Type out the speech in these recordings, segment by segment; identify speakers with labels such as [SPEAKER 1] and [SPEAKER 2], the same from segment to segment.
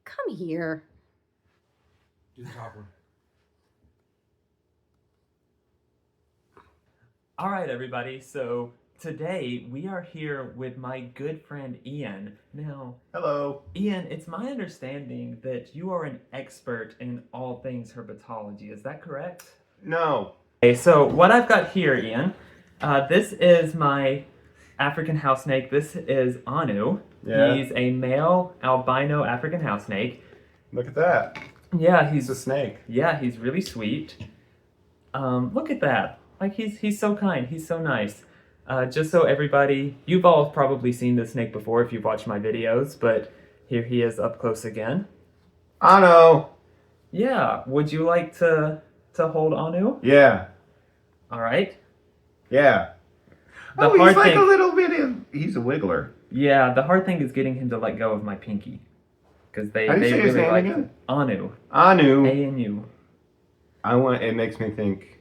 [SPEAKER 1] Come here.
[SPEAKER 2] Do the top one.
[SPEAKER 3] All right, everybody. So today we are here with my good friend Ian. Now,
[SPEAKER 4] Hello.
[SPEAKER 3] Ian, it's my understanding that you are an expert in all things herpetology. Is that correct?
[SPEAKER 4] No.
[SPEAKER 3] Okay, so what I've got here, Ian, this is my African house snake. This is Anu.
[SPEAKER 4] Yeah.
[SPEAKER 3] He's a male albino African house snake.
[SPEAKER 4] Look at that.
[SPEAKER 3] Yeah,
[SPEAKER 4] He's a snake.
[SPEAKER 3] Yeah, he's really sweet. Look at that. Like, he's so kind. He's so nice. Just so everybody, you've all probably seen this snake before if you've watched my videos, but here he is up close again.
[SPEAKER 4] Anu.
[SPEAKER 3] Yeah, would you like to hold Anu?
[SPEAKER 4] Yeah.
[SPEAKER 3] All right.
[SPEAKER 4] Yeah.
[SPEAKER 3] The
[SPEAKER 4] he's
[SPEAKER 3] hard
[SPEAKER 4] like
[SPEAKER 3] thing-
[SPEAKER 4] a little bit of... He's a wiggler.
[SPEAKER 3] Yeah, the hard thing is getting him to let go of my pinky. Because they
[SPEAKER 4] How do you say his
[SPEAKER 3] really
[SPEAKER 4] name
[SPEAKER 3] like
[SPEAKER 4] again?
[SPEAKER 3] Anu.
[SPEAKER 4] Anu.
[SPEAKER 3] A-N-U.
[SPEAKER 4] It makes me think...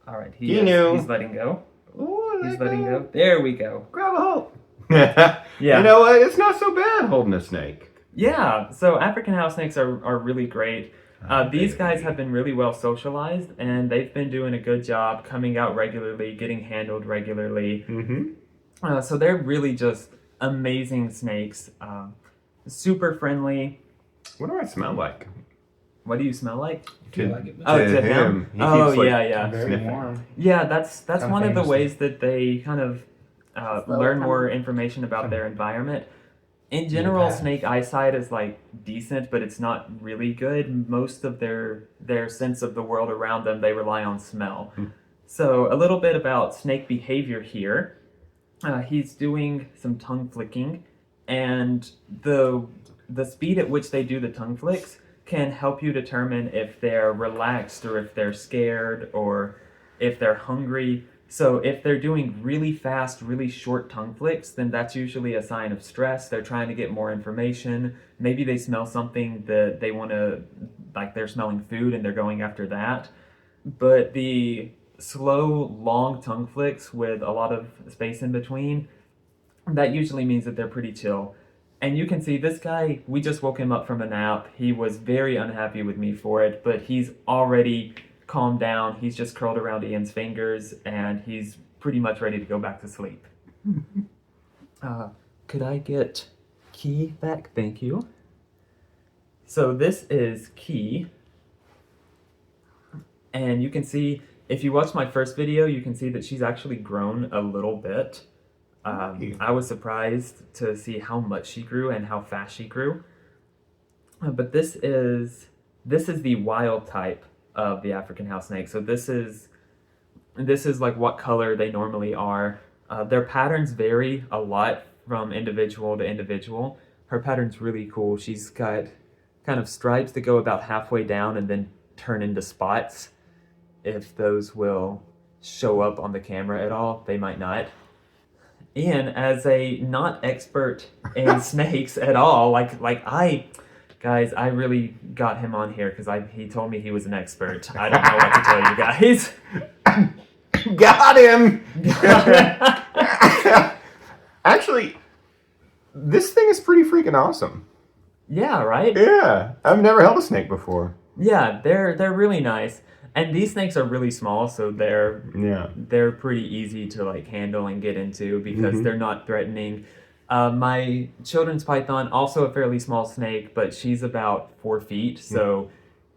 [SPEAKER 3] All right,
[SPEAKER 4] He knew.
[SPEAKER 3] he's letting go.
[SPEAKER 4] Ooh,
[SPEAKER 3] He's letting go. There we go.
[SPEAKER 4] Grab a hold. Yeah.
[SPEAKER 3] Yeah.
[SPEAKER 4] You know what? It's not so bad holding a snake.
[SPEAKER 3] Yeah, so African house snakes are really great. These guys have been really well socialized, and they've been doing a good job coming out regularly, getting handled regularly.
[SPEAKER 4] Mm-hmm.
[SPEAKER 3] So they're really just amazing snakes. Super friendly.
[SPEAKER 4] What do I smell like?
[SPEAKER 3] What do you smell like?
[SPEAKER 2] Do you like it?
[SPEAKER 3] Oh,
[SPEAKER 4] To
[SPEAKER 3] to him?
[SPEAKER 4] him. He
[SPEAKER 3] Oh,
[SPEAKER 4] keeps, like,
[SPEAKER 3] yeah.
[SPEAKER 2] Very
[SPEAKER 4] sniffing.
[SPEAKER 2] warm.
[SPEAKER 3] Yeah, that's
[SPEAKER 2] Kinda
[SPEAKER 3] one of the
[SPEAKER 2] famous
[SPEAKER 3] ways that they kind of learn more information about
[SPEAKER 2] Some-
[SPEAKER 3] their environment. In general,
[SPEAKER 2] Yeah.
[SPEAKER 3] snake eyesight is like decent, but it's not really good. Most of their sense of the world around them, they rely on smell. So a little bit about snake behavior here. He's doing some tongue flicking, and the speed at which they do the tongue flicks can help you determine if they're relaxed or if they're scared or if they're hungry. So if they're doing really fast, really short tongue flicks, then that's usually a sign of stress. They're trying to get more information. Maybe they smell something that they want to, like they're smelling food and they're going after that. But the slow, long tongue flicks with a lot of space in between, that usually means that they're pretty chill. And you can see this guy, we just woke him up from a nap. He was very unhappy with me for it, but he's already calmed down. He's just curled around Ian's fingers, and he's pretty much ready to go back to sleep. Could I get Key back? Thank you. So this is Key. And you can see, if you watch my first video, you can see that she's actually grown a little bit. I was surprised to see how much she grew and how fast she grew. But this is the wild type of the African house snake. So this is like what color they normally are. Their patterns vary a lot from individual to individual. Her pattern's really cool. She's got kind of stripes that go about halfway down and then turn into spots. If those will show up on the camera at all, they might not. Ian, as a not expert in snakes at all, guys, I really got him on here because he told me he was an expert. I don't know what to tell you guys.
[SPEAKER 4] Got him! Actually, this thing is pretty freaking awesome.
[SPEAKER 3] Yeah, right?
[SPEAKER 4] Yeah. I've never held a snake before.
[SPEAKER 3] Yeah, they're really nice. And these snakes are really small, so they're pretty easy to like handle and get into because they're not threatening. My children's python, also a fairly small snake, but she's about 4 feet, so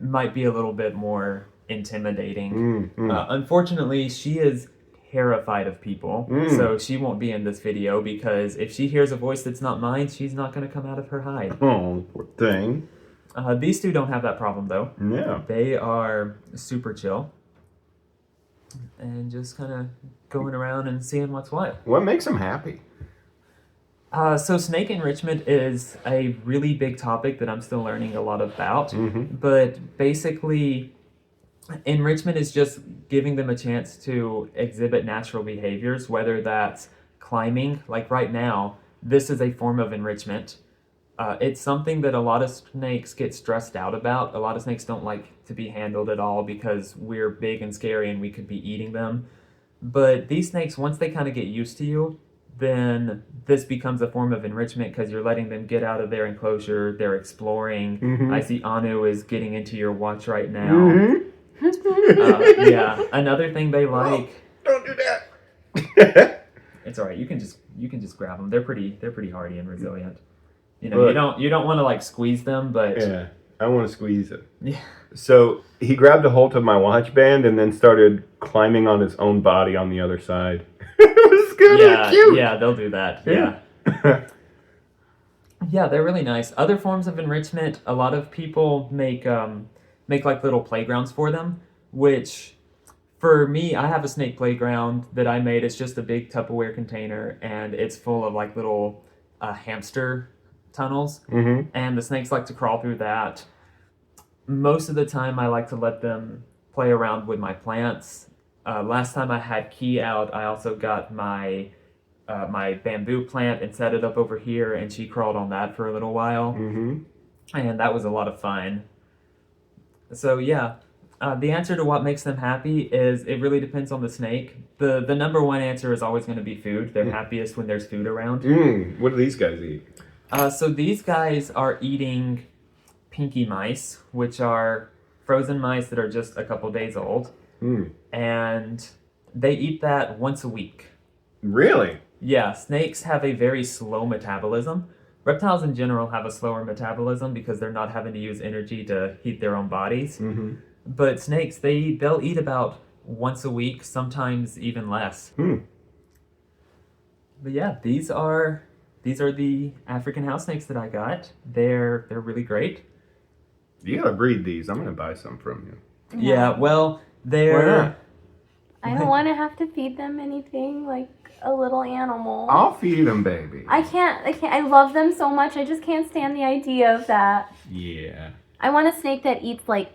[SPEAKER 3] might be a little bit more intimidating. Unfortunately, she is terrified of people, so she won't be in this video because if she hears a voice that's not mine, she's not going to come out of her hide.
[SPEAKER 4] Oh, poor thing.
[SPEAKER 3] These two don't have that problem though.
[SPEAKER 4] Yeah.
[SPEAKER 3] They are super chill and just kind of going around and seeing what's what.
[SPEAKER 4] What makes them happy?
[SPEAKER 3] So snake enrichment is a really big topic that I'm still learning a lot about. But basically, enrichment is just giving them a chance to exhibit natural behaviors, whether that's climbing. Like right now, this is a form of enrichment. It's something that a lot of snakes get stressed out about. A lot of snakes don't like to be handled at all because we're big and scary and we could be eating them. But these snakes, once they kind of get used to you, then this becomes a form of enrichment because you're letting them get out of their enclosure. They're exploring.
[SPEAKER 4] Mhm.
[SPEAKER 3] I see Anu is getting into your watch right now.
[SPEAKER 4] Mhm.
[SPEAKER 3] Yeah, another thing they like.
[SPEAKER 4] Don't do that.
[SPEAKER 3] It's all right. You can just grab them. They're pretty hardy and resilient. You know,
[SPEAKER 4] Look.
[SPEAKER 3] you don't want to like squeeze them, but
[SPEAKER 4] Yeah, I want to squeeze it.
[SPEAKER 3] yeah.
[SPEAKER 4] So he grabbed a hold of my watch band and then started climbing on his own body on the other side. It was kind of cute.
[SPEAKER 3] Yeah, they'll do that. Yeah. Yeah, they're really nice. Other forms of enrichment, a lot of people make like little playgrounds for them, which for me, I have a snake playground that I made. It's just a big Tupperware container and it's full of like little hamster tunnels,
[SPEAKER 4] Mm-hmm.
[SPEAKER 3] and the snakes like to crawl through that. Most of the time, I like to let them play around with my plants. Last time I had Key out, I also got my my bamboo plant and set it up over here, and she crawled on that for a little while,
[SPEAKER 4] Mm-hmm.
[SPEAKER 3] and that was a lot of fun. So yeah, the answer to what makes them happy is it really depends on the snake. The number one answer is always going to be food. They're happiest when there's food around.
[SPEAKER 4] What do these guys eat?
[SPEAKER 3] So these guys are eating pinky mice, which are frozen mice that are just a couple days old, and they eat that once a week.
[SPEAKER 4] Really?
[SPEAKER 3] Yeah, snakes have a very slow metabolism. Reptiles in general have a slower metabolism because they're not having to use energy to heat their own bodies.
[SPEAKER 4] Mm-hmm.
[SPEAKER 3] But snakes, they'll eat about once a week, sometimes even less. But yeah, these are the African house snakes that I got. They're really great.
[SPEAKER 4] You gotta breed these. I'm gonna buy some from you.
[SPEAKER 3] Yeah, well,
[SPEAKER 4] Why
[SPEAKER 3] they're
[SPEAKER 4] not?
[SPEAKER 1] I don't want to have to feed them anything like a little animal.
[SPEAKER 4] I'll feed them, baby.
[SPEAKER 1] I can't. I love them so much. I just can't stand the idea of that.
[SPEAKER 4] Yeah.
[SPEAKER 1] I want a snake that eats like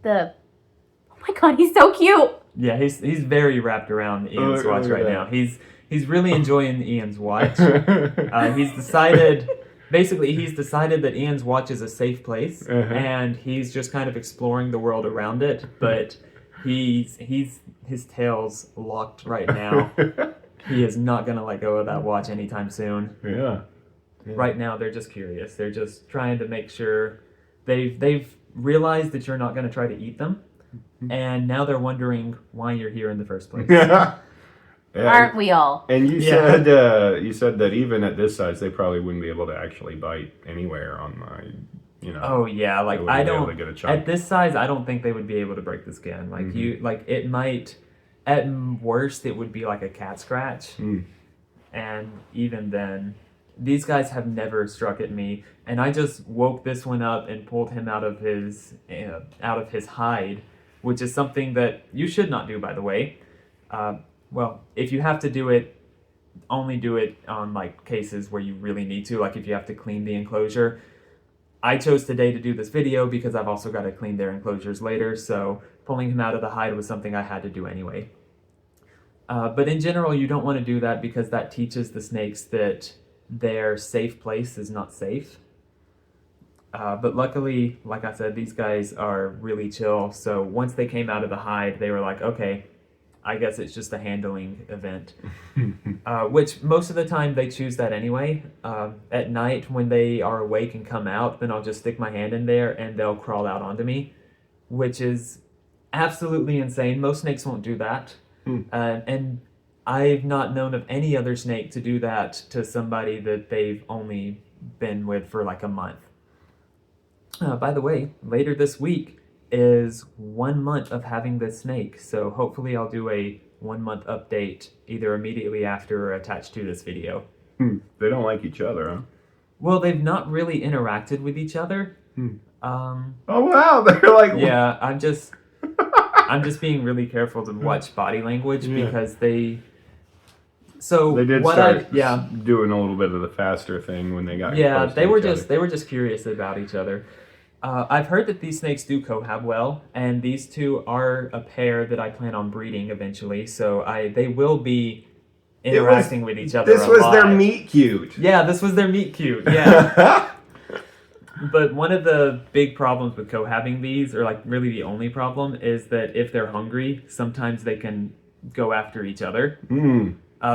[SPEAKER 1] the. Oh my god, he's so cute.
[SPEAKER 3] yeah, he's very wrapped around Ian's
[SPEAKER 4] Look
[SPEAKER 3] watch
[SPEAKER 4] at
[SPEAKER 3] right
[SPEAKER 4] that.
[SPEAKER 3] now. He's really enjoying Ian's watch. He's decided that Ian's watch is a safe place, and he's just kind of exploring the world around it. But his tail's locked right now. He is not gonna let go of that watch anytime soon.
[SPEAKER 4] Yeah.
[SPEAKER 3] Right now, they're just curious. They're just trying to make sure they've realized that you're not gonna try to eat them, and now they're wondering why you're here in the first place.
[SPEAKER 4] Yeah.
[SPEAKER 1] Aren't we all?
[SPEAKER 4] And you
[SPEAKER 3] Yeah.
[SPEAKER 4] said that even at this size, they probably wouldn't be able to actually bite anywhere on my,
[SPEAKER 3] Oh yeah, like
[SPEAKER 4] they wouldn't
[SPEAKER 3] I
[SPEAKER 4] be able
[SPEAKER 3] don't
[SPEAKER 4] to get a chunk.
[SPEAKER 3] at this size I don't think they would be able to break the skin. Like it might at worst it would be like a cat scratch. And even then these guys have never struck at me, and I just woke this one up and pulled him out of his hide, which is something that you should not do, by the way. Well, if you have to do it, only do it on like cases where you really need to, like if you have to clean the enclosure. I chose today to do this video because I've also got to clean their enclosures later, so pulling him out of the hide was something I had to do anyway. But in general, you don't want to do that because that teaches the snakes that their safe place is not safe. But luckily, like I said, these guys are really chill, so once they came out of the hide, they were like, okay, I guess it's just a handling event. Which most of the time they choose that anyway. At night when they are awake and come out, then I'll just stick my hand in there and they'll crawl out onto me, which is absolutely insane. Most snakes won't do that. And I've not known of any other snake to do that to somebody that they've only been with for like a month. By the way, later this week is 1 month of having this snake, so hopefully I'll do a 1 month update either immediately after or attached to this video.
[SPEAKER 4] They don't like each other, huh?
[SPEAKER 3] Well, they've not really interacted with each other.
[SPEAKER 4] Oh wow, they're like
[SPEAKER 3] Yeah, I'm just being really careful to watch body language because they. So
[SPEAKER 4] They did
[SPEAKER 3] what
[SPEAKER 4] start
[SPEAKER 3] yeah.
[SPEAKER 4] doing a little bit of the faster thing when they got
[SPEAKER 3] Yeah,
[SPEAKER 4] close to
[SPEAKER 3] they were
[SPEAKER 4] each other.
[SPEAKER 3] just curious about each other. I've heard that these snakes do cohab well, and these two are a pair that I plan on breeding eventually. So they will be interacting with each other.
[SPEAKER 4] This was their
[SPEAKER 3] lot.
[SPEAKER 4] meet cute.
[SPEAKER 3] Yeah, this was their meet cute. Yeah. But one of the big problems with cohabbing these, or like really the only problem, is that if they're hungry, sometimes they can go after each other.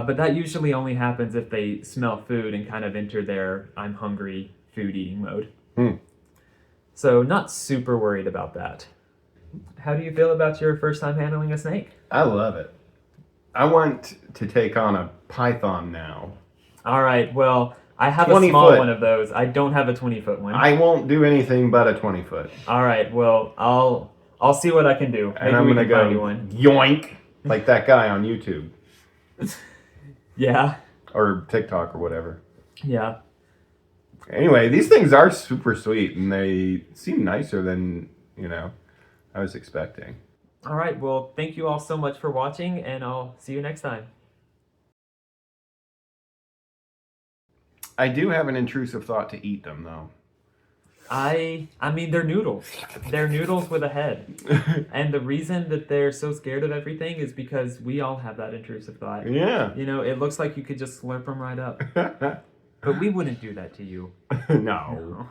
[SPEAKER 3] But that usually only happens if they smell food and kind of enter their I'm hungry food eating mode. So not super worried about that. How do you feel about your first time handling a snake?
[SPEAKER 4] I love it. I want to take on a python now.
[SPEAKER 3] All right, well, I have a
[SPEAKER 4] 20
[SPEAKER 3] small
[SPEAKER 4] foot.
[SPEAKER 3] one of those. I don't have a 20-foot one.
[SPEAKER 4] I won't do anything but a 20-foot.
[SPEAKER 3] All right, well, I'll see what I can do.
[SPEAKER 4] And I'm
[SPEAKER 3] we
[SPEAKER 4] going to
[SPEAKER 3] can find you
[SPEAKER 4] go
[SPEAKER 3] one.
[SPEAKER 4] yoink like that guy on YouTube
[SPEAKER 3] Yeah,
[SPEAKER 4] or TikTok or whatever.
[SPEAKER 3] yeah.
[SPEAKER 4] Anyway, these things are super sweet and they seem nicer than, I was expecting.
[SPEAKER 3] All right, well, thank you all so much for watching, and I'll see you next time.
[SPEAKER 4] I do have an intrusive thought to eat them, though.
[SPEAKER 3] I mean, they're noodles. They're noodles with a head. And the reason that they're so scared of everything is because we all have that intrusive thought.
[SPEAKER 4] Yeah.
[SPEAKER 3] It looks like you could just slurp them right up. But we wouldn't do that to you.
[SPEAKER 4] No.